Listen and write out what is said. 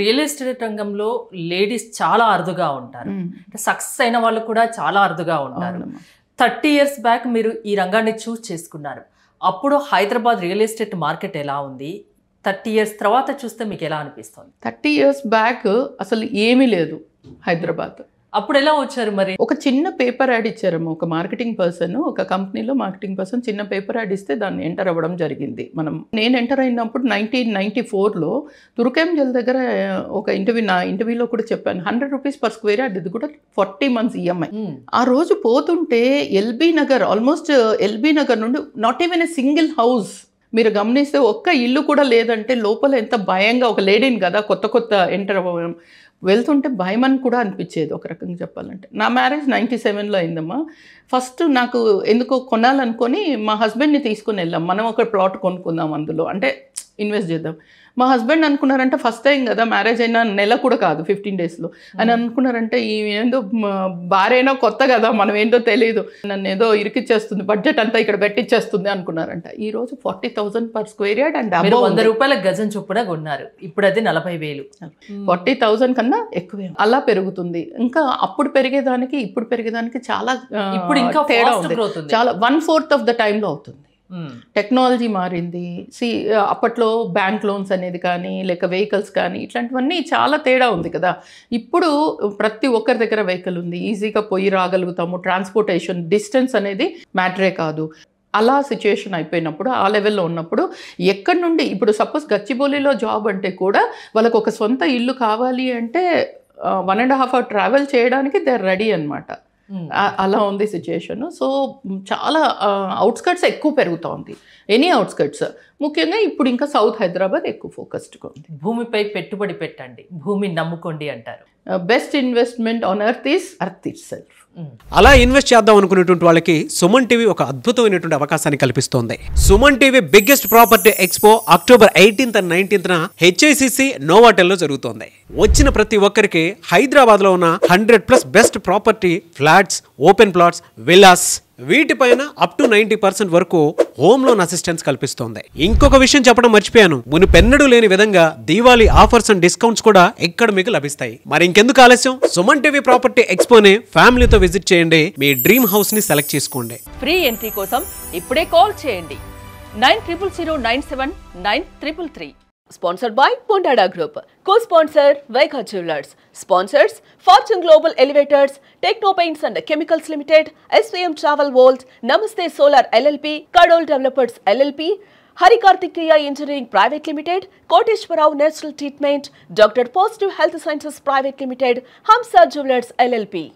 Real estate రంగంలో ladies చాలా అరుదుగా ఉంటారు. సక్సెస్ అయిన వాళ్ళు కూడా చాలా అరుదుగా ఉంటారు. 30 years బ్యాక్ మీరు ఈ రంగాన్ని చూస్ చేసుకున్నారు. అప్పుడు హైదరాబాద్ రియల్ ఎస్టేట్ మార్కెట్ ఎలా ఉంది? 30 years తర్వాత చూస్తే మీకు ఎలా అనిపిస్తుంది? 30 years బ్యాక్ అసలు ఏమీ లేదు హైదరాబాద్. అప్పుడు ఎలా వచ్చారు మరి? ఒక చిన్న పేపర్ యాడ్ ఇచ్చారమ్మ. ఒక మార్కెటింగ్ పర్సన్, ఒక కంపెనీలో మార్కెటింగ్ పర్సన్ చిన్న పేపర్ యాడ్ ఇస్తే దాన్ని ఎంటర్ అవ్వడం జరిగింది. నేను ఎంటర్ అయినప్పుడు 1994లో తుర్కెంజల్ దగ్గర ఒక ఇంటర్వ్యూలో కూడా చెప్పాను, 100 rupees per square yard, ఇది కూడా 40 months EMI. ఆ రోజు పోతుంటే ఎల్బీ నగర్, ఆల్మోస్ట్ ఎల్బీ నగర్ నుండి not even a single house, మీరు గమనిస్తే ఒక్క ఇల్లు కూడా లేదంటే లోపల ఎంత భయంగా, ఒక లేడీని కదా కొత్త ఎంటర్ అవ్వడం, వెళ్తుంటే భయమని కూడా అనిపించేది ఒక రకంగా చెప్పాలంటే. నా మ్యారేజ్ 97లో అయిందమ్మా. ఫస్ట్ నాకు ఎందుకో కొనాలనుకొని మా హస్బెండ్ని తీసుకుని వెళ్ళాం. మనం ఒక ప్లాట్ కొనుక్కుందాం, అందులో అంటే ఇన్వెస్ట్ చేద్దాం. మా హస్బెండ్ అనుకున్నారంటే ఫస్ట్ టైం కదా, మ్యారేజ్ అయినా నెల కూడా కాదు, 15 daysలో అని అనుకున్నారంటే ఈ ఏందో భార్యనో కొత్త కదా, మనం ఏందో తెలియదు, నన్ను ఏదో ఇరికిచ్చేస్తుంది, బడ్జెట్ అంతా ఇక్కడ పెట్టిచ్చేస్తుంది అనుకున్నారంట. ఈ రోజు 40,000 per square yard అండ్ 100 రూపాయల గజం చొప్పున కొన్నారు. ఇప్పుడు అది 40,000. 40,000 కన్నా ఎక్కువే. అలా పెరుగుతుంది. ఇంకా అప్పుడు పెరిగేదానికి ఇప్పుడు పెరిగేదానికి చాలా ఇప్పుడు ఇంకా తేడా ఉంది. చాలా 1/4 of the టైంలో అవుతుంది. టెక్నాలజీ మారింది. అప్పట్లో బ్యాంక్ లోన్స్ అనేది కానీ, లేక వెహికల్స్ కానీ, ఇట్లాంటివన్నీ చాలా తేడా ఉంది కదా. ఇప్పుడు ప్రతి ఒక్కరి దగ్గర వెహికల్ ఉంది, ఈజీగా పోయి రాగలుగుతాము. ట్రాన్స్పోర్టేషన్ డిస్టెన్స్ అనేది మ్యాటరే కాదు. అలా సిచ్యుయేషన్ అయిపోయినప్పుడు, ఆ లెవెల్లో ఉన్నప్పుడు ఎక్కడి నుండి ఇప్పుడు సపోజ్ గచ్చిబౌలిలో జాబ్ అంటే కూడా వాళ్ళకు ఒక సొంత ఇల్లు కావాలి అంటే 1.5 hour ట్రావెల్ చేయడానికి దే ఆర్ రెడీ అనమాట. అలా ఉంది సిచ్యుయేషన్. సో చాలా అవుట్స్కట్స్ ఎక్కువ పెరుగుతూ ఉంది. ఎనీ అవుట్స్కట్స్, ముఖ్యంగా ఇప్పుడు ఇంకా సౌత్ హైదరాబాద్ ఎక్కువ ఫోకస్డ్గా ఉంది. భూమిపై పెట్టుబడి పెట్టండి, భూమి నమ్ముకోండి అంటారు. Best investment on earth is earth itself. అలా ఇన్వెస్ట్ చేద్దాం అనుకునేటువంటి వాళ్ళకి సుమన్ టీవీ ఒక అద్భుతమైనటువంటి అవకాశాన్ని కల్పిస్తోంది. Suman TV biggest property expo October 18th and 19th HICC నోవాటెల్లో జరుగుతోంది. వచ్చిన ప్రతి ఒక్కరికి హైదరాబాద్ లో ఉన్న 100+ best property, flats, open plots, villas, వీటిపైన అప్ టు 90% వరకు హోమ్ లోన్ అసిస్టెన్స్ కల్పిస్తోంది. ఇంకొక విషయం చెప్పడం మర్చిపోయాను, మునుపెన్నడూ లేని విధంగా దీవాళీ ఆఫర్స్ అండ్ డిస్కౌంట్స్ కూడా ఇక్కడ మీకు లభిస్తాయి. మరి ఇంకెందుకు ఆలస్యం, సుమన్ టీవీ ప్రాపర్టీ ఎక్స్పోని ఫ్యామిలీతో విజిట్ చేయండి, మీ డ్రీమ్ హౌస్ ని సెలెక్ట్ చేసుకోండి. ఫ్రీ ఎంట్రీ కోసం ఇప్పుడే కాల్ చేయండి 9000979333. Sponsored by Pondada Group. Co-sponsor Vaikha Jewelers. Sponsors Fortune Global Elevators, Techno Paints and Chemicals Limited, SVM Travel World, Namaste Solar LLP, Kadol Developers LLP, Hari Kartikeya Engineering Private Limited, Koteshwarao Natural Treatment, Dr. Positive Health Sciences Private Limited, Hamsa Jewelers LLP.